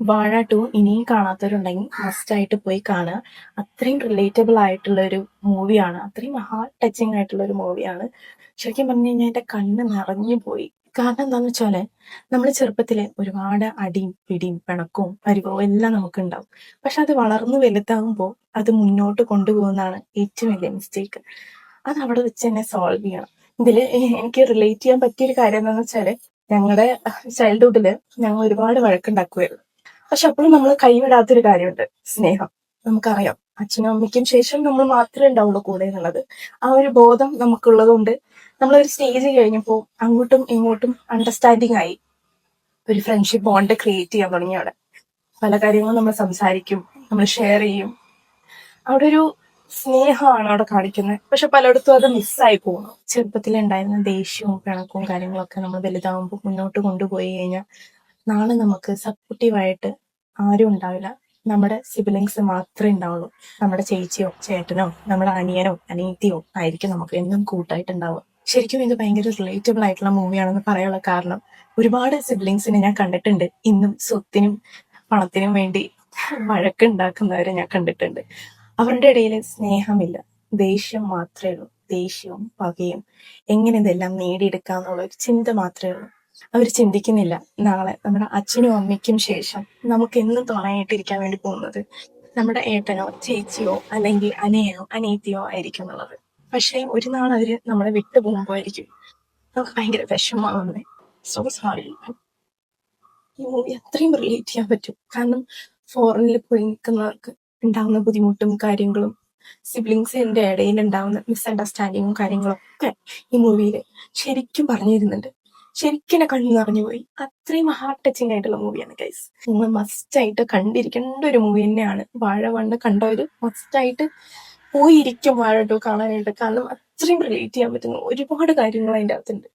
വാഴ 2 ഇനിയും കാണാത്തവരുണ്ടെങ്കിൽ മസ്റ്റായിട്ട് പോയി കാണുക. അത്രയും റിലേറ്റബിൾ ആയിട്ടുള്ള ഒരു മൂവിയാണ്. അത്രയും ഹാർട്ട് ടച്ചിങ് ആയിട്ടുള്ള ഒരു മൂവിയാണ്. ശരിക്കും പറഞ്ഞു കഴിഞ്ഞാൽ എൻ്റെ കണ്ണ് നിറഞ്ഞു പോയി. കാരണം എന്താന്ന് വെച്ചാല് നമ്മൾ ചെറുപ്പത്തില് ഒരുപാട് അടിയും പിടിയും പിണക്കവും പരിഭവവും എല്ലാം നമുക്കുണ്ടാവും. പക്ഷെ അത് വളർന്നു വലുതാവുമ്പോൾ അത് മുന്നോട്ട് കൊണ്ടുപോകുന്നതാണ് ഏറ്റവും വലിയ മിസ്റ്റേക്ക്. അത് അവിടെ വെച്ച് തന്നെ സോൾവ് ചെയ്യണം. ഇതില് എനിക്ക് റിലേറ്റ് ചെയ്യാൻ പറ്റിയൊരു കാര്യം എന്താന്ന് വെച്ചാല് ഞങ്ങളുടെ ചൈൽഡ്ഹുഡില് ഞങ്ങൾ ഒരുപാട് വഴക്കുണ്ടാക്കുമായിരുന്നു. പക്ഷെ അപ്പോഴും നമ്മൾ കൈവിടാത്തൊരു കാര്യമുണ്ട്, സ്നേഹം. നമുക്കറിയാം അച്ഛനും അമ്മയ്ക്കും ശേഷം നമ്മൾ മാത്രമേ ഉണ്ടാവുള്ളൂ കൂടെ എന്നുള്ളത്. ആ ഒരു ബോധം നമുക്കുള്ളത് കൊണ്ട് നമ്മളൊരു സ്റ്റേജ് കഴിഞ്ഞപ്പോൾ അങ്ങോട്ടും ഇങ്ങോട്ടും അണ്ടർസ്റ്റാൻഡിങ് ആയി. ഒരു ഫ്രണ്ട്ഷിപ്പ് ബോണ്ട് ക്രിയേറ്റ് ചെയ്യാൻ തുടങ്ങി അവിടെ. പല കാര്യങ്ങളും നമ്മൾ സംസാരിക്കും, നമ്മൾ ഷെയർ ചെയ്യും. അവിടെ ഒരു സ്നേഹമാണ് അവിടെ കാണിക്കുന്നത്. പക്ഷെ പലയിടത്തും അത് മിസ്സായി പോകുന്നു. ചെറുപ്പത്തിലുണ്ടായിരുന്ന ദേഷ്യവും പിണക്കവും കാര്യങ്ങളൊക്കെ നമ്മൾ വലുതാവുമ്പോൾ മുന്നോട്ട് കൊണ്ടുപോയി കഴിഞ്ഞാൽ നാളെ നമുക്ക് സപ്പോർട്ടീവായിട്ട് ആരും ഉണ്ടാവില്ല. നമ്മുടെ സിബിലിങ്സ് മാത്രമേ ഉണ്ടാവുള്ളൂ. നമ്മുടെ ചേച്ചിയോ ചേട്ടനോ നമ്മുടെ അനിയനോ അനിയത്തിയോ ആയിരിക്കും നമുക്ക് എന്നും കൂട്ടായിട്ടുണ്ടാവുക. ശരിക്കും ഇത് ഭയങ്കര റിലേറ്റബിൾ ആയിട്ടുള്ള മൂവിയാണെന്ന് പറയാനുള്ള കാരണം ഒരുപാട് സിബ്ലിങ്സിനെ ഞാൻ കണ്ടിട്ടുണ്ട് ഇന്നും സ്വത്തിനും പണത്തിനും വേണ്ടി വഴക്കുണ്ടാക്കുന്നവരെ ഞാൻ കണ്ടിട്ടുണ്ട്. അവരുടെ ഇടയിൽ സ്നേഹമില്ല, ദേഷ്യം മാത്രമേ ഉള്ളൂ. ദേഷ്യവും പകയും എങ്ങനെ ഇതെല്ലാം നേടിയെടുക്കാന്നുള്ള ഒരു ചിന്ത മാത്രമേ ഉള്ളൂ. അവർ ചിന്തിക്കുന്നില്ല നാളെ നമ്മുടെ അച്ഛനും അമ്മയ്ക്കും ശേഷം നമുക്ക് എന്നും തുണയായിട്ടിരിക്കാൻ വേണ്ടി പോകുന്നത് നമ്മുടെ ഏട്ടനോ ചേച്ചിയോ അല്ലെങ്കിൽ അനിയനോ അനിയത്തിയോ ആയിരിക്കും എന്നുള്ളത്. പക്ഷെ ഒരു നാൾ അവര് നമ്മളെ വിട്ടു പോകുമ്പോഴായിരിക്കും നമുക്ക് ഭയങ്കര വിഷമമാവുന്നത്. So sorry. ഈ മൂവി അത്രയും റിലേറ്റ് ചെയ്യാൻ പറ്റും. കാരണം ഫോറിനിൽ പോയി നിൽക്കുന്നവർക്ക് ഉണ്ടാവുന്ന ബുദ്ധിമുട്ടും കാര്യങ്ങളും സിബ്ലിങ്സിന്റെ ഇടയിൽ ഉണ്ടാവുന്ന മിസ്അണ്ടർസ്റ്റാൻഡിങ്ങും കാര്യങ്ങളും ഒക്കെ ഈ മൂവിയിൽ ശരിക്കും പറഞ്ഞിരുന്നുണ്ട്. ശരിക്കും എന്നെ കണ്ണു നിറഞ്ഞു പോയി. അത്രയും ഹാർട്ട് ടച്ചിങ് ആയിട്ടുള്ള മൂവിയാണ് ഗൈസ്. നിങ്ങൾ മസ്റ്റായിട്ട് കണ്ടിരിക്കേണ്ട ഒരു മൂവി തന്നെയാണ്. വാഴ 1 കണ്ടവര് മസ്റ്റായിട്ട് പോയിരിക്കും വാഴ 2 കാണാനായിട്ട്. കാരണം അത്രയും റിലേറ്റ് ചെയ്യാൻ പറ്റുന്ന ഒരുപാട് കാര്യങ്ങൾ അതിൻ്റെ അകത്തുണ്ട്.